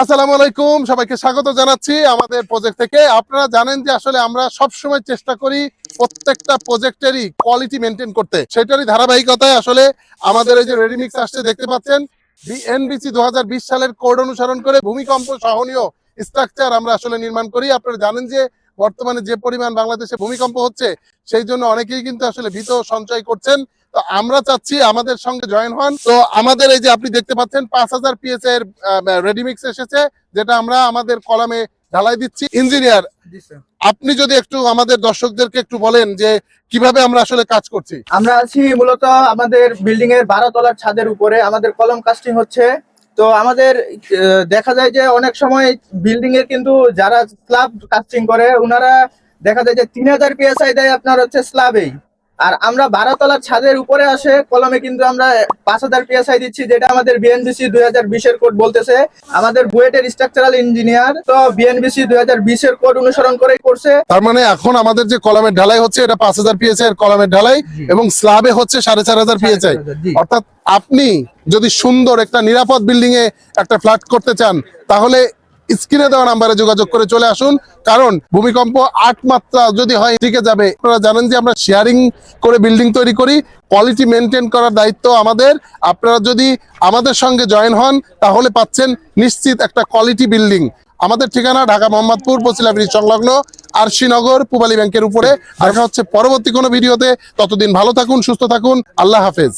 আসসালামু আলাইকুম, সবাইকে স্বাগত জানাচ্ছি আমাদের প্রজেক্ট থেকে। আপনারা জানেন যে আসলে আমরা সব সময় চেষ্টা করি প্রত্যেকটা প্রজেক্টেরই কোয়ালিটি মেনটেন করতে। সেটারই ধারাবাহিকতায় আসলে আমাদের এই যে রেডিমিক্স আসছে দেখতে পাচ্ছেন, বিএনবিসি 2020 সালের কোড অনুসরণ করে ভূমিকম্প সহনীয় স্ট্রাকচার আমরা আসলে নির্মাণ করি। আপনারা জানেন যে বর্তমানে যে পরিমাণ বাংলাদেশে ভূমিকম্প হচ্ছে, সেই জন্য অনেকেই কিন্তু আসলে ভীত সঞ্চয় করছেন। তো আমরা চাচ্ছি আমাদের সঙ্গে জয়েন হন। তো আমাদের এই যে আপনি দেখতে পাচ্ছেন 5000 পিএসআই এর রেডিমিক্স এসেছে, যেটা আমরা আমাদের কলামে ঢালাই দিচ্ছি। ইঞ্জিনিয়ার, আপনি যদি একটু আমাদের দর্শকদেরকে একটু বলেন যে কিভাবে আমরা আসলে কাজ করছি। আমরা আছি মূলত আমাদের বিল্ডিং এর 12 তলার ছাদের উপরে আমাদের কলম কাস্টিং হচ্ছে। তো আমাদের দেখা যায় যে অনেক সময় বিল্ডিং এর কিন্তু যারা স্ল্যাব কাস্টিং করে ওনারা দেখা যায় যে 3000 পিএসআই দেয় আপনার হচ্ছে স্ল্যাবেই, আর আমরা 12 তলার ছাদের উপরে আসে কলমে কিন্তু আমরা 5000 পিএসআই দিচ্ছি, যেটা আমাদের বিএনবিসি 2020 এর কোড বলতেছে। আমাদের বুয়েটের স্ট্রাকচারাল ইঞ্জিনিয়ার তো বিএনবিসি 2020 এর কোড অনুসরণ করেই করছে। তার মানে এখন আমাদের যে কলামের ঢালাই হচ্ছে এটা 5000 পিএসআই এর কলামের ঢালাই এবং স্ল্যাবে হচ্ছে 4500 পিএসআই। অর্থাৎ আপনি যদি সুন্দর একটা নিরাপদ বিল্ডিং এ একটা ফ্ল্যাট করতে চান, তাহলে স্ক্রিনে দেওয়া নাম্বারে যোগাযোগ করে চলে আসুন। কারণ ভূমিকম্প 8 মাত্রা যদি হয় টিকে যাবে। আপনারা জানেন যে আমরা শেয়ারিং করে বিল্ডিং তৈরি করি, কোয়ালিটি মেনটেন করার দায়িত্ব আমাদের। আপনারা যদি আমাদের সঙ্গে জয়েন হন তাহলে পাচ্ছেন নিশ্চিত একটা কোয়ালিটি বিল্ডিং। আমাদের ঠিকানা ঢাকা মোহাম্মদপুর বছিলা ব্রিজ সংলগ্ন আরশিনগর পূবালী ব্যাংকের উপরে। দেখা হচ্ছে পরবর্তী কোনো ভিডিওতে। ততদিন ভালো থাকুন, সুস্থ থাকুন, আল্লাহ হাফেজ।